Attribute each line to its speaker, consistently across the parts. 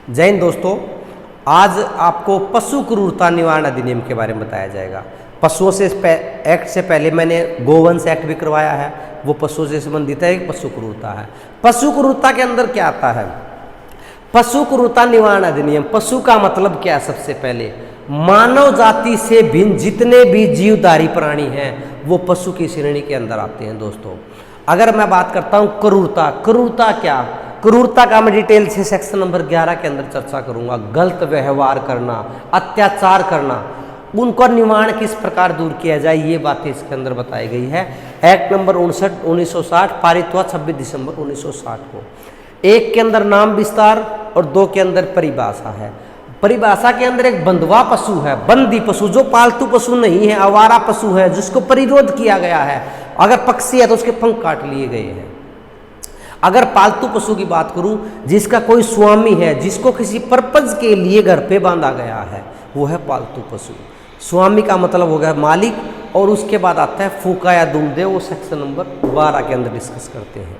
Speaker 1: जय हिंद दोस्तों, आज आपको पशु क्रूरता निवारण अधिनियम के बारे में बताया जाएगा। पशुओं से एक्ट से पहले मैंने गोवंश एक्ट भी करवाया है, वो पशुओं से संबंधित है। एक पशु क्रूरता है। पशु क्रूरता के अंदर क्या आता है? पशु क्रूरता निवारण अधिनियम। पशु का मतलब क्या है? सबसे पहले मानव जाति से भिन्न जितने भी जीवधारी प्राणी हैं वो पशु की श्रेणी के अंदर आते हैं। दोस्तों, अगर मैं बात करता हूँ क्रूरता, क्रूरता क्या? क्रूरता का मैं डिटेल से सेक्शन नंबर 11 के अंदर चर्चा करूंगा। गलत व्यवहार करना, अत्याचार करना, उनका निवारण किस प्रकार दूर किया जाए, ये बातें इसके अंदर बताई गई है। एक्ट नंबर 59/1960 पारित हुआ 26 दिसंबर 1960 को। एक के अंदर नाम विस्तार और दो के अंदर परिभाषा है। परिभाषा के अंदर एक बंधुआ पशु है, बंदी पशु, जो पालतू पशु नहीं है, आवारा पशु है, जिसको परिरोध किया गया है। अगर पक्षी है तो उसके पंख काट लिए गए हैं। अगर पालतू पशु की बात करूं, जिसका कोई स्वामी है, जिसको किसी पर्पज के लिए घर पे बांधा गया है, वो है पालतू पशु। स्वामी का मतलब हो गया मालिक। और उसके बाद आता है फूका या दुमदे, वो सेक्शन नंबर 12 के अंदर डिस्कस करते हैं।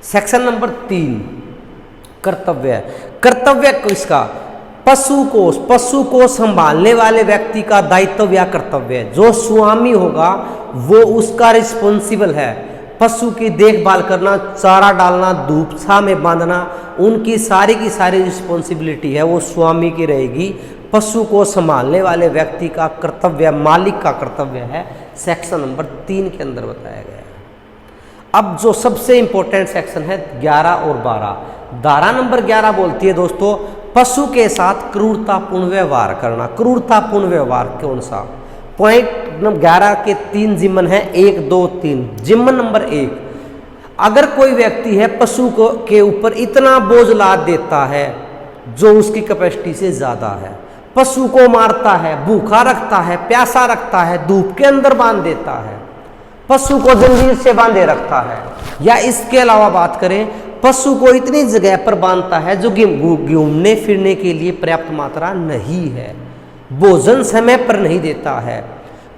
Speaker 1: सेक्शन नंबर 3 कर्तव्य। कर्तव्य किसका? पशु को संभालने वाले व्यक्ति का दायित्व या कर्तव्य है। जो स्वामी होगा वो उसका रिस्पॉन्सिबल है। पशु की देखभाल करना, चारा डालना, धूप छांव में बांधना, उनकी सारी की सारी रिस्पॉन्सिबिलिटी है वो स्वामी की रहेगी। पशु को संभालने वाले व्यक्ति का कर्तव्य, मालिक का कर्तव्य है, सेक्शन नंबर 3 के अंदर बताया गया है। अब जो सबसे इंपॉर्टेंट सेक्शन है 11 और 12। धारा नंबर 11 बोलती है दोस्तों, पशु के साथ क्रूरतापूर्ण व्यवहार करना। क्रूरतापूर्ण व्यवहार कौन सा? पॉइंट नंबर 11 के 3 जिम्मन है, 1, 2, 3। जिम्मन नंबर 1, अगर कोई व्यक्ति है पशु को के ऊपर इतना बोझ लाद देता है जो उसकी कैपेसिटी से ज़्यादा है, पशु को मारता है, भूखा रखता है, प्यासा रखता है, धूप के अंदर बांध देता है, पशु को जंजीर से बांधे रखता है, या इसके अलावा बात करें पशु को इतनी जगह पर बांधता है जो घूमने फिरने के लिए पर्याप्त मात्रा नहीं है, भोजन समय पर नहीं देता है,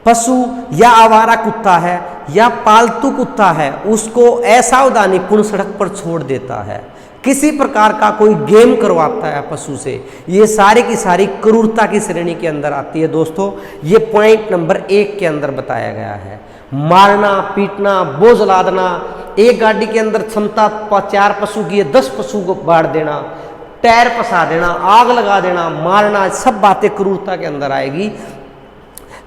Speaker 1: पशु या आवारा कुत्ता है या पालतू कुत्ता है, उसको असावधानीपूर्ण सड़क पर छोड़ देता है, किसी प्रकार का कोई गेम करवाता है पशु से, ये सारी की सारी क्रूरता की श्रेणी के अंदर आती है। दोस्तों, ये पॉइंट नंबर 1 के अंदर बताया गया है। मारना, पीटना, बोझ लादना, एक गाड़ी के अंदर क्षमता 4 पशु की है, 10 पशु को बांट देना, टायर पसा देना, आग लगा देना, मारना, सब बातें क्रूरता के अंदर आएगी।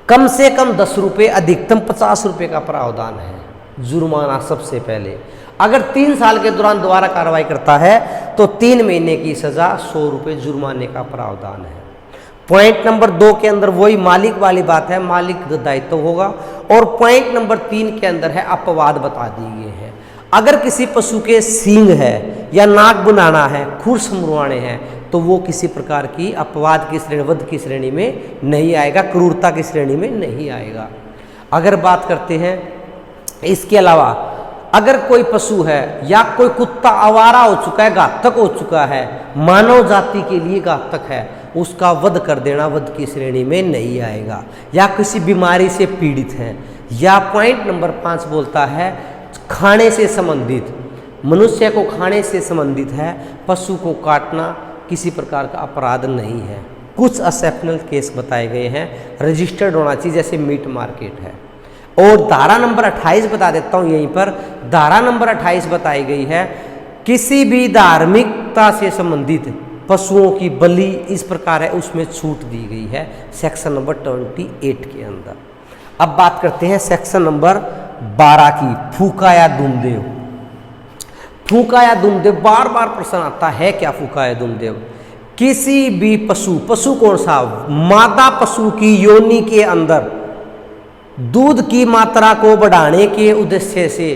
Speaker 1: कम से कम 10 रुपये, अधिकतम 50 रुपये का प्रावधान है जुर्माना। सबसे पहले अगर 3 साल के दौरान दोबारा कार्रवाई करता है तो 3 महीने की सजा, 100 रुपये जुर्माने का प्रावधान है। पॉइंट नंबर 2 के अंदर वही मालिक वाली बात है, मालिक दायित्व होगा। और पॉइंट नंबर 3 के अंदर है अपवाद बता दिए हैं। अगर किसी पशु के सींग है या नाक बनाना है, खुर समरुआने हैं, तो वो किसी प्रकार की अपवाद की श्रेणी, वध की श्रेणी में नहीं आएगा, क्रूरता की श्रेणी में नहीं आएगा। अगर बात करते हैं इसके अलावा, अगर कोई पशु है या कोई कुत्ता आवारा हो चुका है, घातक हो चुका है, मानव जाति के लिए घातक है, उसका वध कर देना वध की श्रेणी में नहीं आएगा। या किसी बीमारी से पीड़ित है, या पॉइंट नंबर 5 बोलता है खाने से संबंधित, मनुष्य को खाने से संबंधित है, पशु को काटना किसी प्रकार का अपराध नहीं है। कुछ एक्सेप्शनल केस बताए गए हैं, रजिस्टर्ड होना चाहिए, जैसे मीट मार्केट है। और धारा नंबर 28 बता देता हूँ यहीं पर। धारा नंबर 28 बताई गई है, किसी भी धार्मिकता से संबंधित पशुओं की बलि इस प्रकार है, उसमें छूट दी गई है सेक्शन नंबर 28 के अंदर। अब बात करते हैं सेक्शन नंबर 12 की, फूका या दुमदेव। फूका या दुमदेव, बार बार प्रश्न आता है, क्या फूका या दुमदेव? किसी भी पशु कौन सा? मादा पशु की योनि के अंदर दूध की मात्रा को बढ़ाने के उद्देश्य से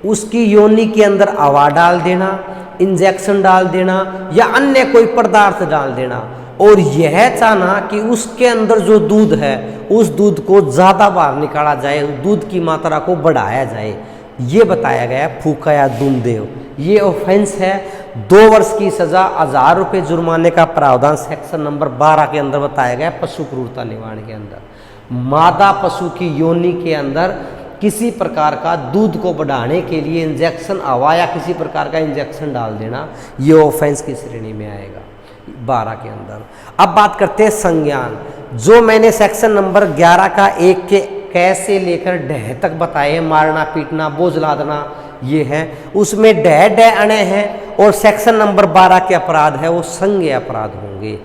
Speaker 1: उसकी योनि के अंदर हवा डाल देना, इंजेक्शन डाल देना या अन्य कोई पदार्थ डाल देना, और यह चाहना कि उसके अंदर जो दूध है उस दूध को ज़्यादा बाहर निकाला जाए, दूध की मात्रा को बढ़ाया जाए, ये बताया गया है फूका या दुमदेव। ये ऑफेंस है, 2 वर्ष की सजा, 1000 रुपये जुर्माने का प्रावधान सेक्शन नंबर 12 के अंदर बताया गया है पशु क्रूरता निवारण के अंदर। मादा पशु की योनि के अंदर किसी प्रकार का दूध को बढ़ाने के लिए इंजेक्शन हवा या किसी प्रकार का इंजेक्शन डाल देना, ये ऑफेंस की श्रेणी में आएगा 12 के अंदर। अब बात करते हैं संज्ञान। जो मैंने सेक्शन नंबर 11 का 1 के कैसे लेकर ढह तक बताए, मारना पीटना बोझ लादना ये है, उसमें ढह ढह अणे हैं, और सेक्शन नंबर 12 के अपराध है वो संज्ञेय अपराध होंगे।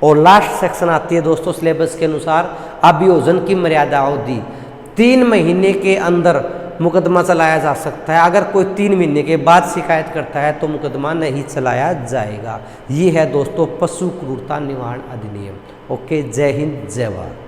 Speaker 1: और लास्ट सेक्शन आती है दोस्तों सिलेबस के अनुसार, अभियोजन की मर्यादा अवधि 3 महीने के अंदर मुकदमा चलाया जा सकता है। अगर कोई 3 महीने के बाद शिकायत करता है तो मुकदमा नहीं चलाया जाएगा। ये है दोस्तों पशु क्रूरता निवारण अधिनियम। ओके, जय हिंद जय भारत।